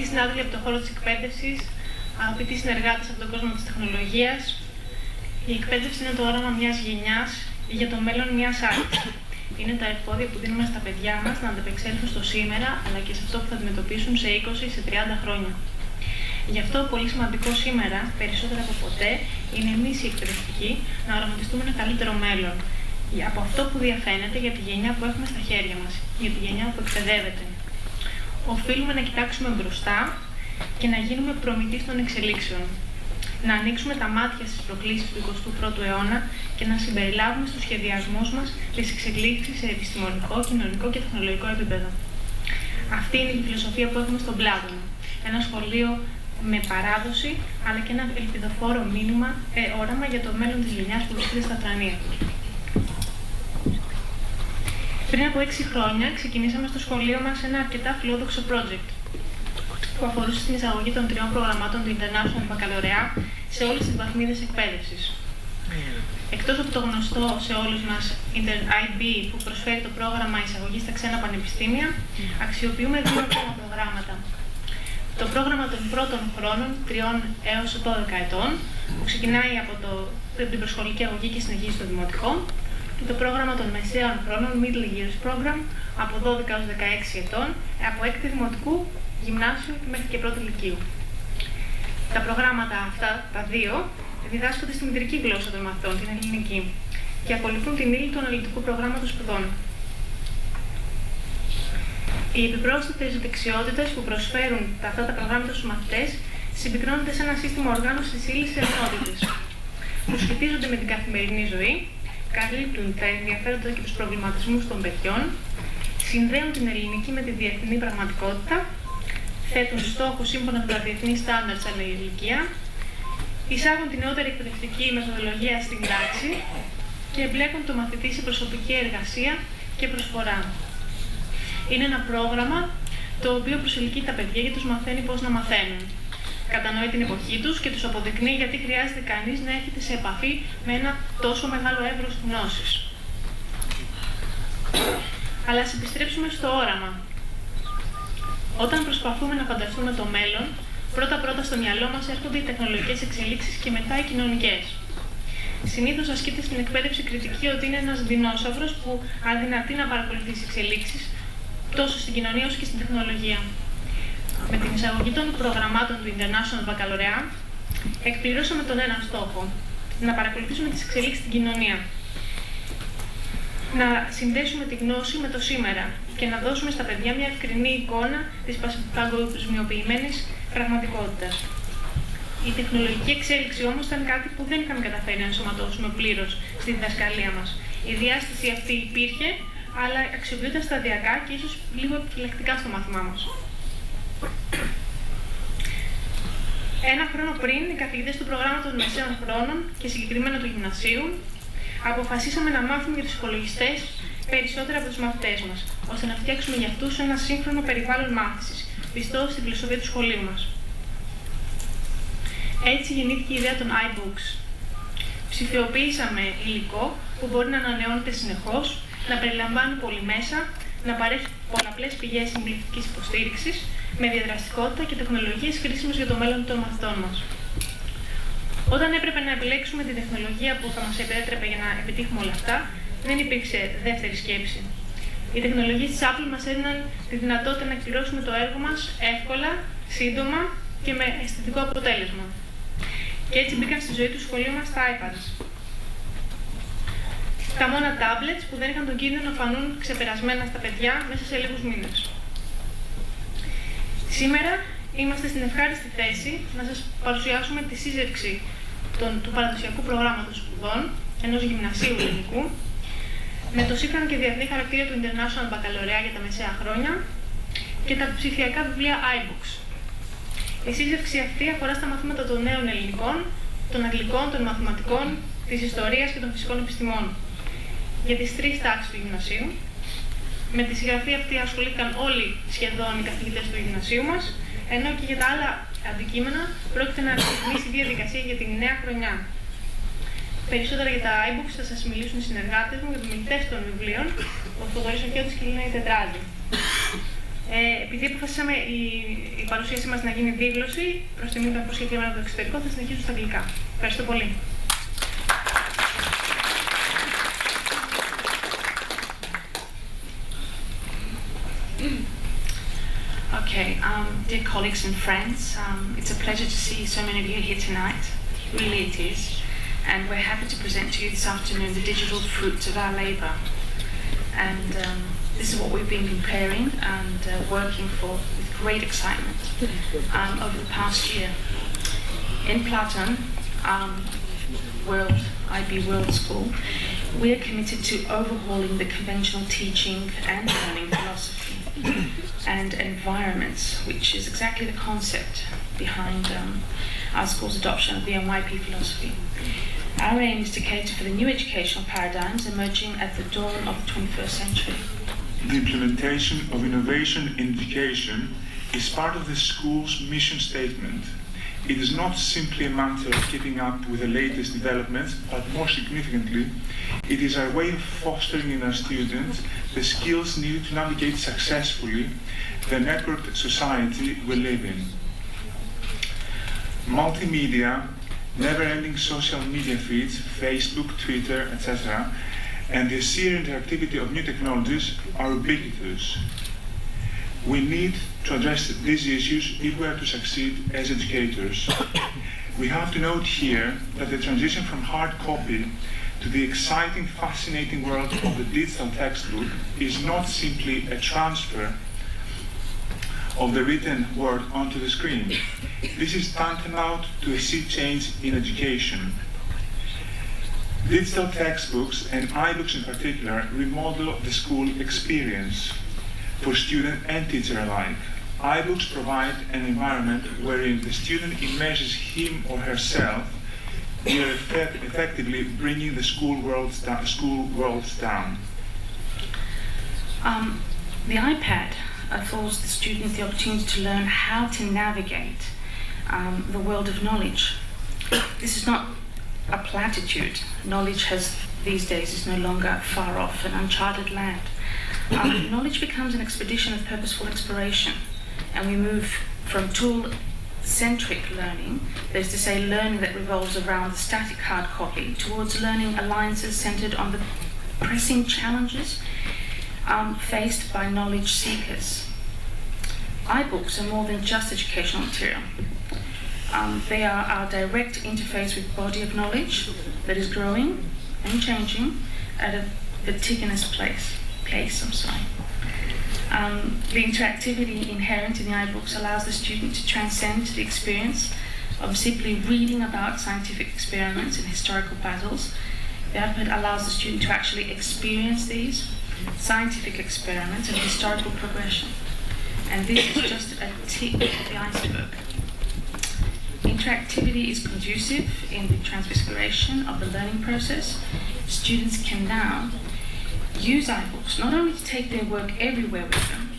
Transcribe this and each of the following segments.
Αγαπητοί συνάδελφοι από τον χώρο της εκπαίδευσης, αγαπητοί συνεργάτες από τον κόσμο της τεχνολογίας, η εκπαίδευση είναι το όραμα μιας γενιάς για το μέλλον μιας άλλης. Είναι τα εφόδια που δίνουμε στα παιδιά μας να ανταπεξέλθουν στο σήμερα, αλλά και σε αυτό που θα αντιμετωπίσουν σε 20 ή σε 30 χρόνια. Γι' αυτό πολύ σημαντικό σήμερα, περισσότερο από ποτέ, είναι εμείς οι εκπαιδευτικοί να οραματιστούμε ένα καλύτερο μέλλον. Από αυτό που διαφαίνεται για τη γενιά που έχουμε στα χέρια μας, για τη γενιά που εκπαιδεύεται. Οφείλουμε να κοιτάξουμε μπροστά και να γίνουμε προμηθείς των εξελίξεων. Να ανοίξουμε τα μάτια στις προκλήσεις του 21ου αιώνα και να συμπεριλάβουμε στους σχεδιασμούς μας τις εξελίξεις σε επιστημονικό, κοινωνικό και τεχνολογικό επίπεδο. Αυτή είναι η φιλοσοφία που έχουμε στον Πλάτων. Ένα σχολείο με παράδοση, αλλά και ένα ελπιδοφόρο όραμα για το μέλλον της γενιάς που βρίσκεται στα θρανία. Πριν από 6 χρόνια ξεκινήσαμε στο σχολείο μας ένα αρκετά φιλόδοξο project που αφορούσε στην εισαγωγή των 3 προγραμμάτων του International Baccalaureate σε όλες τις βαθμίδες εκπαίδευσης. Εκτός από το γνωστό σε όλους μας IB που προσφέρει το πρόγραμμα εισαγωγής στα ξένα πανεπιστήμια, αξιοποιούμε 2 ακόμα προγράμματα. Το πρόγραμμα των πρώτων χρόνων, 3 έως 12 ετών, που ξεκινάει από την προσχολική αγωγή και συνεχίζει στο δημοτικό, και το πρόγραμμα των μεσαίων χρόνων, Middle Years Program, από 12 έως 16 ετών, από 6η δημοτικού, γυμνάσιο μέχρι και πρώτη λυκείου. Τα προγράμματα αυτά, τα 2, διδάσκονται στη μητρική γλώσσα των μαθητών, την ελληνική, και ακολουθούν την ύλη του αναλυτικού προγράμματος σπουδών. Οι επιπρόσθετες δεξιότητες που προσφέρουν αυτά τα προγράμματα στους μαθητές συμπυκνώνονται σε ένα σύστημα οργάνωσης της ύλης σε ενότητες, που σχετίζονται με την καθημερινή ζωή, καλύπτουν τα ενδιαφέροντα και τους προβληματισμούς των παιδιών, συνδέουν την ελληνική με τη διεθνή πραγματικότητα, θέτουν στόχους σύμφωνα με τα διεθνή στάνταρτς ανά ηλικία, εισάγουν την νεότερη εκπαιδευτική μεθοδολογία στην πράξη και εμπλέκουν το μαθητή σε προσωπική εργασία και προσφορά. Είναι ένα πρόγραμμα το οποίο προσελκύει τα παιδιά και τους μαθαίνει πώς να μαθαίνουν. Κατανοεί την εποχή τους και τους αποδεικνύει γιατί χρειάζεται κανείς να έρχεται σε επαφή με ένα τόσο μεγάλο εύρος γνώσης. Αλλά ας επιστρέψουμε στο όραμα. Όταν προσπαθούμε να φανταστούμε το μέλλον, πρώτα-πρώτα στο μυαλό μας έρχονται οι τεχνολογικές εξελίξεις και μετά οι κοινωνικές. Συνήθως ασκείται στην εκπαίδευση κριτική ότι είναι ένας δεινόσαυρος που αδυνατεί να παρακολουθεί τις εξελίξεις τόσο στην κοινωνία όσο και στην τεχνολογία. Με την εισαγωγή των προγραμμάτων του International Baccalaureate, εκπληρώσαμε τον ένα στόχο, να παρακολουθήσουμε τις εξελίξεις στην κοινωνία. Να συνδέσουμε τη γνώση με το σήμερα και να δώσουμε στα παιδιά μια ευκρινή εικόνα της παγκοσμιοποιημένης πραγματικότητας. Η τεχνολογική εξέλιξη όμως ήταν κάτι που δεν είχαμε καταφέρει να ενσωματώσουμε πλήρως στη διδασκαλία μας. Η διάσταση αυτή υπήρχε, αλλά αξιοποιούνται σταδιακά και ίσως λίγο επιφυλακτικά στο μάθημά μας. Ένα χρόνο πριν, οι καθηγητές του προγράμματος μεσαίων χρόνων και συγκεκριμένα του γυμνασίου, αποφασίσαμε να μάθουμε για τους υπολογιστές περισσότερα από τους μαθητές μας, ώστε να φτιάξουμε για αυτούς ένα σύγχρονο περιβάλλον μάθησης, πιστό στην φιλοσοφία του σχολείου μας. Έτσι γεννήθηκε η ιδέα των iBooks. Ψηφιοποίησαμε υλικό που μπορεί να ανανεώνεται συνεχώς, να περιλαμβάνει πολυμέσα, να παρέχει πολλαπλές πηγές συμβουλευτικής υποστήριξης, με διαδραστικότητα και τεχνολογίες χρήσιμες για το μέλλον των μαθητών μας. Όταν έπρεπε να επιλέξουμε τη τεχνολογία που θα μας επέτρεπε για να επιτύχουμε όλα αυτά, δεν υπήρξε δεύτερη σκέψη. Οι τεχνολογίες της Apple μας έδιναν τη δυνατότητα να εκπληρώσουμε το έργο μας εύκολα, σύντομα και με αισθητικό αποτέλεσμα. Και έτσι μπήκαν στη ζωή του σχολείου μας τα iPads. Τα μόνα tablets που δεν είχαν τον κίνδυνο να φανούν ξεπερασμένα στα παιδιά μέσα σε λίγους μήνες. Σήμερα είμαστε στην ευχάριστη θέση να σας παρουσιάσουμε τη σύζευξη του παραδοσιακού προγράμματος σπουδών ενός γυμνασίου ελληνικού με το σύγχρονο και διεθνή χαρακτήρα του International Baccalaureate για τα μεσαία χρόνια και τα ψηφιακά βιβλία iBooks. Η σύζευξη αυτή αφορά στα μαθήματα των νέων ελληνικών, των αγγλικών, των μαθηματικών, της ιστορίας και των φυσικών επιστημών για τις 3 τάξεις του γυμνασίου. Με τη συγγραφή αυτή ασχολήθηκαν όλοι σχεδόν οι καθηγητές του γυμνασίου μας, ενώ και για τα άλλα αντικείμενα πρόκειται να ξεκινήσει η διαδικασία για την νέα χρονιά. Περισσότερα για τα iBooks θα σας μιλήσουν οι συνεργάτες μου για τους μιλητές των βιβλίων, ο Θοδωρής Οχιώτης και η Λίνα Τετράδη. Επειδή αποφασίσαμε η παρουσίαση μας να γίνει δήλωση, προς τιμή των προσκεκλημένων από το εξωτερικό, θα συνεχίσουμε στα αγγλικά. Ευχαριστώ πολύ. Okay, dear colleagues and friends, it's a pleasure to see so many of you here tonight. Really it is. And we're happy to present to you this afternoon the digital fruits of our labour. And this is what we've been preparing and working for with great excitement over the past year. In Platon, IB World School, we are committed to overhauling the conventional teaching and learning philosophy and environments, which is exactly the concept behind our school's adoption of the NYP philosophy. Our aim is to cater for the new educational paradigms emerging at the dawn of the 21st century. The implementation of innovation in education is part of the school's mission statement. It is not simply a matter of keeping up with the latest developments, but more significantly, it is our way of fostering in our students the skills needed to navigate successfully the networked society we live in. Multimedia, never-ending social media feeds, Facebook, Twitter, etc., and the sheer interactivity of new technologies are ubiquitous. We need to address these issues if we are to succeed as educators. We have to note here that the transition from hard copy to the exciting, fascinating world of the digital textbook is not simply a transfer of the written word onto the screen. This is tantamount to a sea change in education. Digital textbooks, and iBooks in particular, remodel the school experience for student and teacher alike. iBooks provide an environment wherein the student immerses him or herself. We are effectively bringing the school worlds down. The iPad affords the student the opportunity to learn how to navigate the world of knowledge. This is not a platitude. Knowledge these days is no longer far off an uncharted land. Knowledge becomes an expedition of purposeful exploration, and we move from tool-centric learning, that is to say learning that revolves around the static hard copy, towards learning alliances centred on the pressing challenges faced by knowledge seekers. iBooks are more than just educational material. They are our direct interface with body of knowledge that is growing and changing at a vertiginous pace. The interactivity inherent in the iBooks allows the student to transcend the experience of simply reading about scientific experiments and historical battles. The iPad allows the student to actually experience these scientific experiments and historical progression. And this is just a tip of the iceberg. Interactivity is conducive in the transvascularization of the learning process. Students can now use iBooks not only to take their work everywhere with them,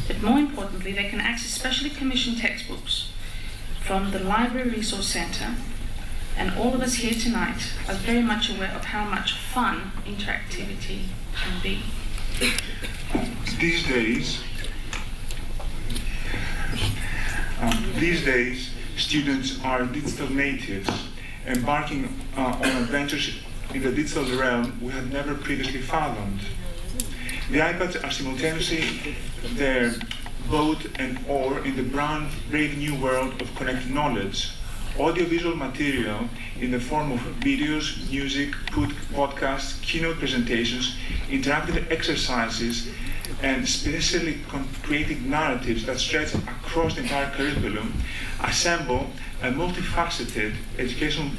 but more importantly, they can access specially commissioned textbooks from the Library Resource Centre, and all of us here tonight are very much aware of how much fun interactivity can be. These days, students are digital natives, embarking on adventures in the digital realm we had never previously fathomed. The iPads are simultaneously their boat and oar in the brave new world of connected knowledge. Audiovisual material in the form of videos, music, podcasts, keynote presentations, interactive exercises, and specially created narratives that stretch across the entire curriculum assemble a multifaceted educational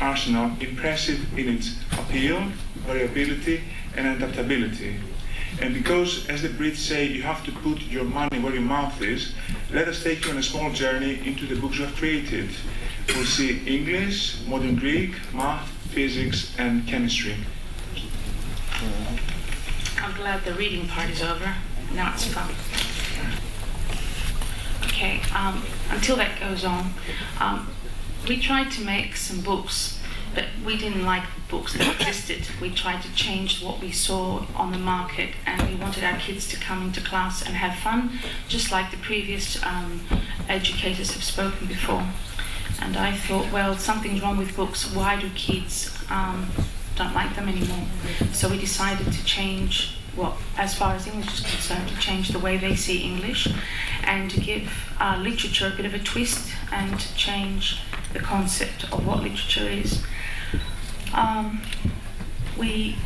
arsenal impressive in its appeal, variability, and adaptability. And because, as the Brits say, you have to put your money where your mouth is, let us take you on a small journey into the books we have created. We'll see English, modern Greek, math, physics, and chemistry. I'm glad the reading part is over. Now it's fun. Okay, until that goes on, we tried to make some books but we didn't like books that existed. We tried to change what we saw on the market, and we wanted our kids to come into class and have fun, just like the previous educators have spoken before. And I thought, well, something's wrong with books. Why do kids don't like them anymore? So we decided to change, well, as far as English is concerned, to change the way they see English, and to give literature a bit of a twist, and to change the concept of what literature is. We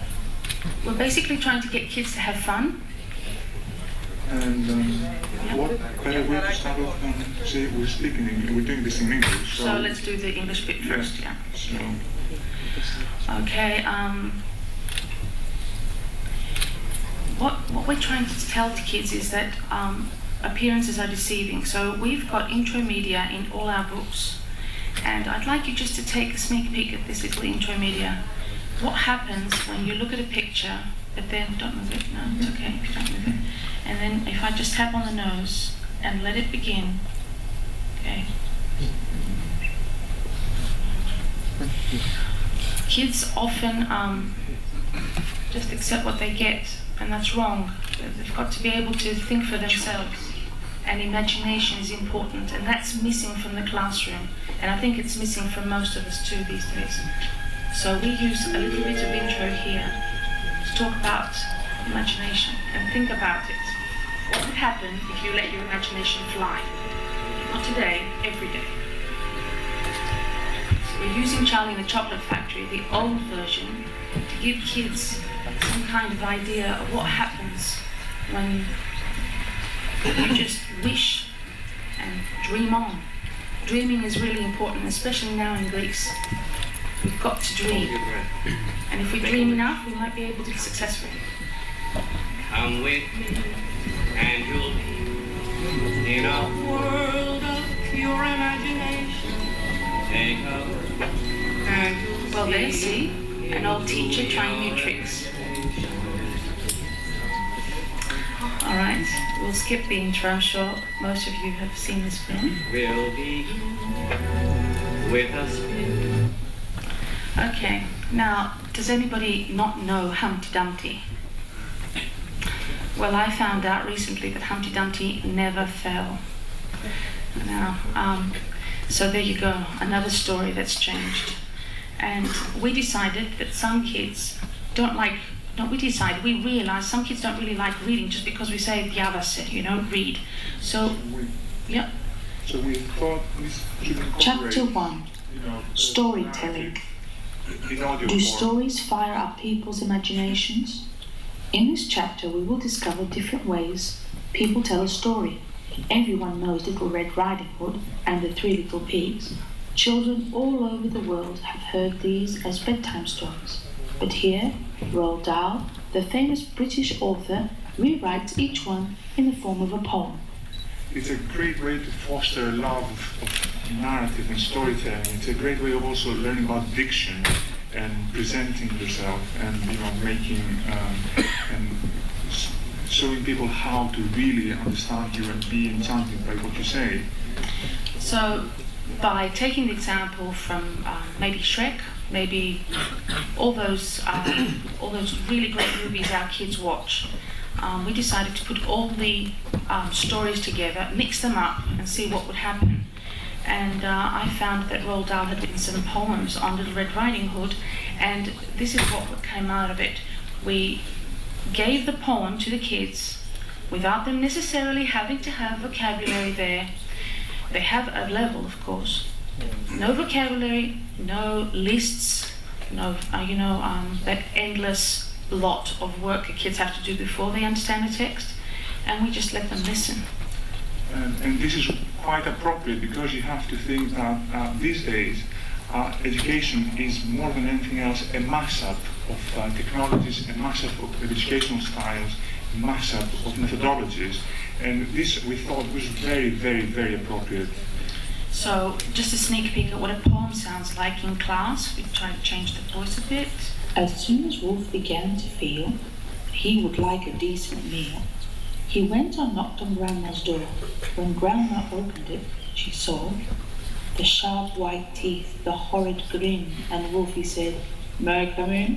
were basically trying to get kids to have fun. And what better way to start off than to say we're speaking English, we're doing this in English. So let's do the English bit first, yeah. So. Okay, what we're trying to tell to kids is that appearances are deceiving. So we've got intro media in all our books. And I'd like you just to take a sneak peek at this little intro media. What happens when you look at a picture, but then don't move it, no, it's okay if you don't move it. And then if I just tap on the nose and let it begin, okay. Kids often just accept what they get, and that's wrong. They've got to be able to think for themselves, and imagination is important, and that's missing from the classroom, and I think it's missing from most of us too these days. So we use a little bit of intro here to talk about imagination and think about it. What would happen if you let your imagination fly? Not today, every day. So we're using Charlie and the Chocolate Factory, the old version, to give kids some kind of idea of what happens when you just wish and dream on. Dreaming is really important, especially now in Greece. We've got to dream. And if we dream enough, we might be able to be successful. Come with me, and you'll be in a world of pure imagination. Take a look, and you'll see. Well, there, see? An old teacher trying new tricks. All right, we'll skip the intro. I'm sure most of you have seen this film. We'll be with us. Okay, now, does anybody not know Humpty Dumpty? Well, I found out recently that Humpty Dumpty never fell. Now, so there you go, another story that's changed. And we decided that some kids don't like, we realized some kids don't really like reading just because we say the other said, read. So, yeah. So we thought this should incorporate, Chapter 1. Storytelling. Do stories fire up people's imaginations? In this chapter, we will discover different ways people tell a story. Everyone knows Little Red Riding Hood and the Three Little Pigs. Children all over the world have heard these as bedtime stories. But here, Roald Dahl, the famous British author, rewrites each one in the form of a poem. It's a great way to foster a love of narrative and storytelling. It's a great way of also learning about diction and presenting yourself, and making and showing people how to really understand you and be enchanted by what you say. So, by taking the example from maybe Shrek, maybe all those really great movies our kids watch, we decided to put all the stories together, mix them up, and see what would happen. And I found that Roald Dahl had written some poems on Little Red Riding Hood, and this is what came out of it. We gave the poem to the kids without them necessarily having to have vocabulary there. They have a level, of course. No vocabulary, no lists, no, that endless lot of work the kids have to do before they understand the text, and we just let them listen. And this is quite appropriate, because you have to think that these days education is more than anything else a mashup of technologies, a mashup of educational styles, a mashup of methodologies, and this we thought was very, very, very appropriate. So, just a sneak peek at what a poem sounds like in class. We tried to change the voice a bit. As soon as Wolf began to feel he would like a decent meal, he went and knocked on Grandma's door. When Grandma opened it, she saw the sharp white teeth, the horrid grin, and Wolfie said, "May I come in?"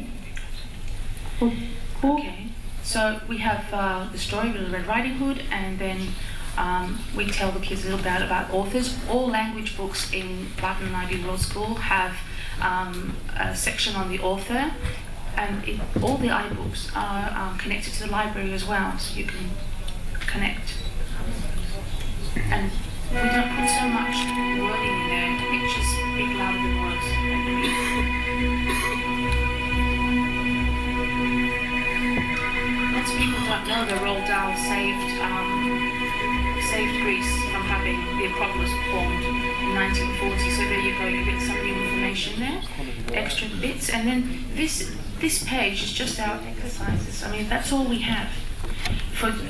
Okay, so we have the story of Red Riding Hood, and then we tell the kids a little bit about authors. All language books in Platon and IB World School have a section on the author, and all the iBooks are connected to the library as well, so you can connect. And we don't put so much wording in there. Pictures speak louder than words, I believe. Lots of people don't know that Roald Dahl saved Greece from having the Acropolis performed in 1940. So there you go, you get some new information there, extra bits, and then this page is just our exercises. I mean, that's all we have.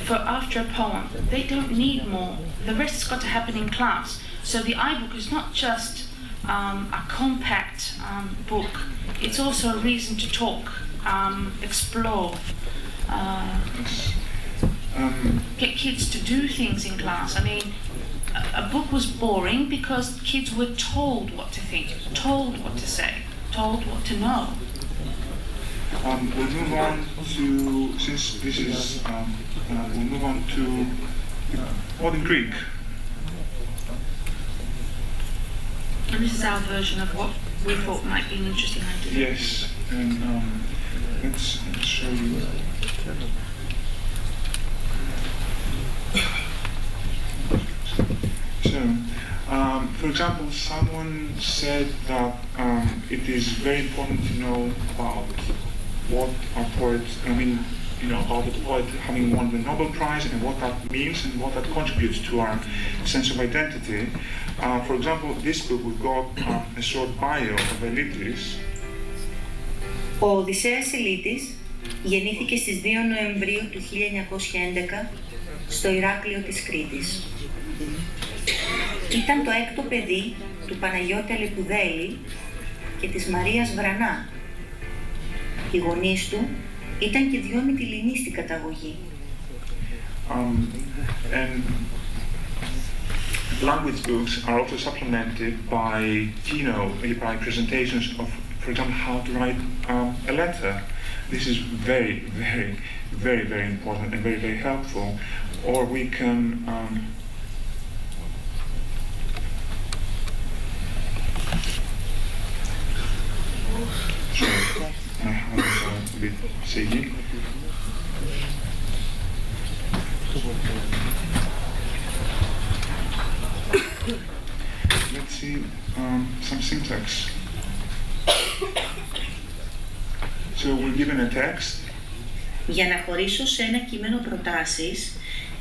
For after a poem, they don't need more. The rest has got to happen in class. So the iBook is not just a compact book. It's also a reason to talk, explore, get kids to do things in class. I mean, a book was boring because kids were told what to think, told what to say, told what to know. We'll move on to, since this is, we'll move on to modern Greek. And this is our version of what we thought might be an interesting idea. Yes, and let's show you. So, for example, someone said that it is very important to know about what a poet, about the poet having won the Nobel Prize and what that means and what that contributes to our sense of identity. For example, this book, we've got a short bio of Elytis. Ο Οδυσσέας Ελίτης γεννήθηκε στις 2 Νοεμβρίου του 1911 στο Ηράκλειο της Κρήτης. Ήταν το έκτο παιδί του Παναγιώτη Αλεπουδέλη και της Μαρίας Βρανά. Οι γονείς του ήταν και 2 Μυτιληνοί στην καταγωγή. And language books are also supplemented by by presentations of, for example, how to write a letter. This is very, very, very, very important and very, very helpful. Or we can a bit shaky. Let's see some syntax. So we're given a text. Για να χωρίσω σε ένα κείμενο προτάσεις,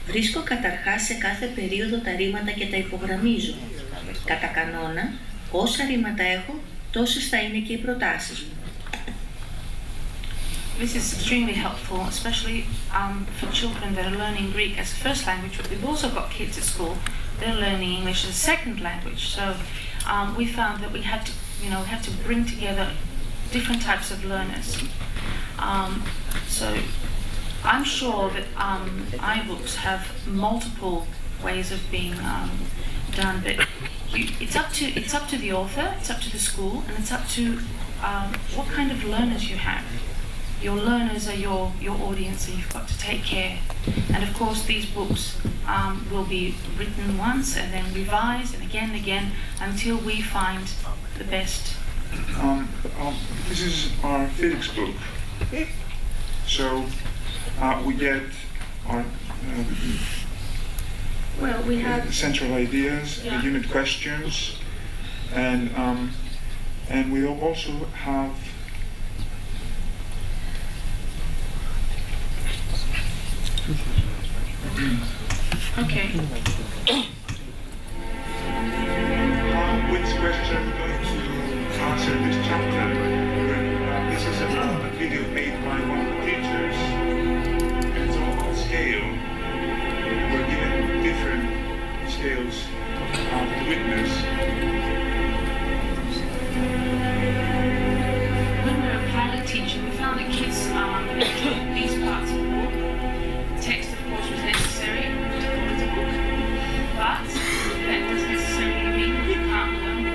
βρίσκω καταρχάς σε κάθε περίοδο τα ρήματα και τα υπογραμμίζω. Κατά κανόνα, όσα ρήματα έχω, τόσες θα είναι και οι προτάσεις μου. This is extremely helpful, especially for children that are learning Greek as a first language, but we've also got kids at school that are learning English as a second language. So we found that we had to bring together different types of learners. So I'm sure that iBooks have multiple ways of being done, but it's up to the author, it's up to the school, and it's up to what kind of learners you have. Your learners are your audience, and you've got to take care. And of course, these books will be written once and then revised and again until we find the best. This is our physics book. So we get our we have central ideas, the unit questions, and we also have okay. Which question are we going to answer in this chapter? This is a video made by one of the teachers, and it's all about scale. We're given different scales to witness. When we were pilot teaching, we found that kids enjoyed these parts of the book. Text, of course, was necessary to call it a book, but that doesn't necessarily mean that you can't learn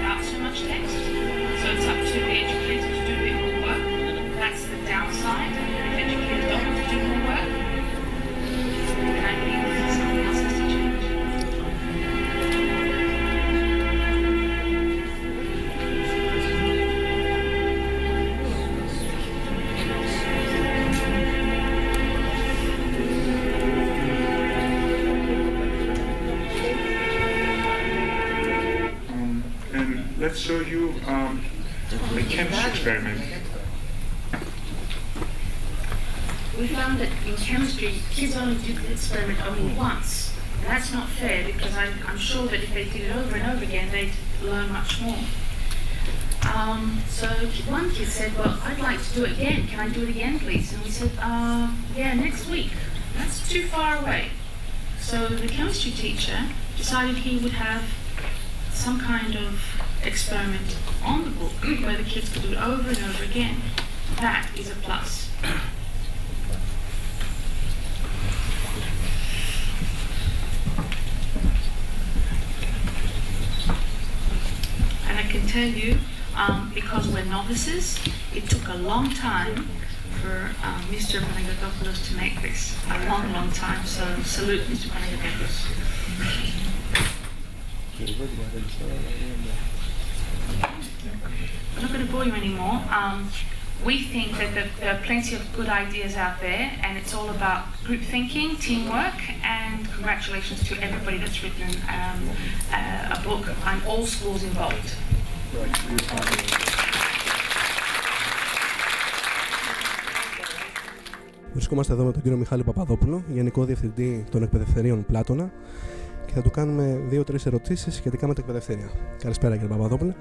let's show you a chemistry experiment. We found that in chemistry, kids only do the experiment only once. That's not fair because I'm sure that if they did it over and over again, they'd learn much more. So one kid said, well, I'd like to do it again. Can I do it again, please? And we said, yeah, next week. That's too far away. So the chemistry teacher decided he would have some kind of experiment on the book where the kids could do it over and over again. That is a plus. And I can tell you, because we're novices, it took a long time for Mr. Panagotopoulos to make this. A long, long time. So salute Mr. Panagotopoulos. I'm not going to bore you anymore. We think that there are plenty of good ideas out there, and it's all about group thinking, teamwork, and congratulations to everybody that's written a book and all schools involved. Βρισκόμαστε εδώ με τον κύριο Μιχάλη Παπαδόπουλο, Γενικό Διευθυντή των Εκπαιδευτηρίων Πλάτωνα, και θα του κάνουμε 2-3 ερωτήσεις σχετικά με τα εκπαιδευτήρια. Καλησπέρα, κύριε Παπαδόπουλε.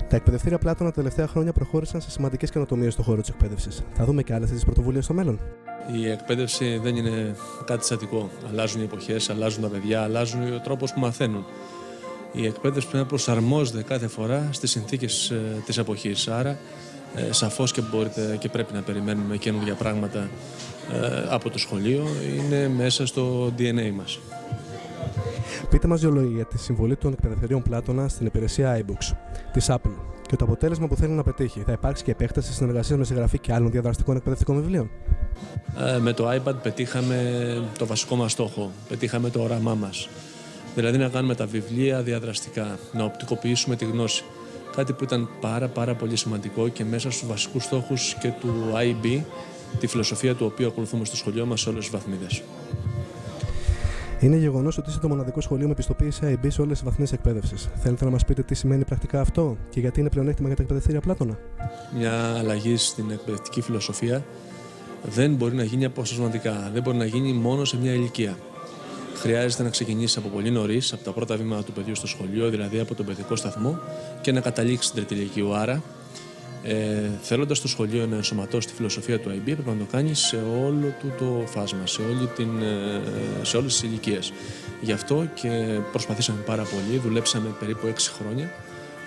Τα εκπαιδευτήρια Πλάτωνα τα τελευταία χρόνια προχώρησαν σε σημαντικές καινοτομίες στον χώρο της εκπαίδευσης. Θα δούμε και άλλες τέτοιες πρωτοβουλίες στο μέλλον. Η εκπαίδευση δεν είναι κάτι στατικό. Αλλάζουν οι εποχές, αλλάζουν τα παιδιά, αλλάζουν ο τρόπος που μαθαίνουν. Η εκπαίδευση πρέπει να προσαρμόζεται κάθε φορά στις συνθήκες της εποχής. Άρα, σαφώς και πρέπει να περιμένουμε καινούργια πράγματα από το σχολείο. Είναι μέσα στο DNA μας. Πείτε μας δύο λόγια για τη συμβολή των εκπαιδευτηρίων Πλάτωνα στην υπηρεσία iBooks της Apple και το αποτέλεσμα που θέλει να πετύχει. Θα υπάρξει και επέκταση συνεργασίας με συγγραφή και άλλων διαδραστικών εκπαιδευτικών βιβλίων. Με το iPad πετύχαμε το βασικό μας στόχο, πετύχαμε το όραμά μας. Δηλαδή να κάνουμε τα βιβλία διαδραστικά, να οπτικοποιήσουμε τη γνώση. Κάτι που ήταν πάρα πολύ σημαντικό και μέσα στους βασικούς στόχους και του IB, τη φιλοσοφία του οποίου ακολουθούμε στο σχολείο μας σε όλες τις βαθμίδες. Είναι γεγονός ότι είστε το μοναδικό σχολείο με πιστοποίηση IB σε όλες τις βαθμίδες εκπαίδευσης. Θέλετε να μας πείτε τι σημαίνει πρακτικά αυτό και γιατί είναι πλεονέκτημα για τα εκπαιδευτήρια Πλάτωνα? Μια αλλαγή στην εκπαιδευτική φιλοσοφία δεν μπορεί να γίνει αποσπασματικά, δεν μπορεί να γίνει μόνο σε μια ηλικία. Χρειάζεται να ξεκινήσει από πολύ νωρίς, από τα πρώτα βήματα του παιδιού στο σχολείο, δηλαδή από τον παιδικό σταθμό, και να καταλήξει στην τρίτη ηλικίου. Άρα, θέλοντας το σχολείο να ενσωματώσει τη φιλοσοφία του IB, πρέπει να το κάνει σε όλο του το φάσμα, σε όλες τις ηλικίες. Γι' αυτό και προσπαθήσαμε πάρα πολύ, δουλέψαμε περίπου 6 χρόνια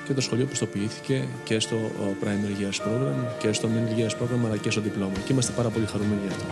και το σχολείο πιστοποιήθηκε και στο Primary Years Program και στο Middle Years Program, αλλά και στο διπλώμα. Και είμαστε πάρα πολύ χαρούμενοι γι' αυτό.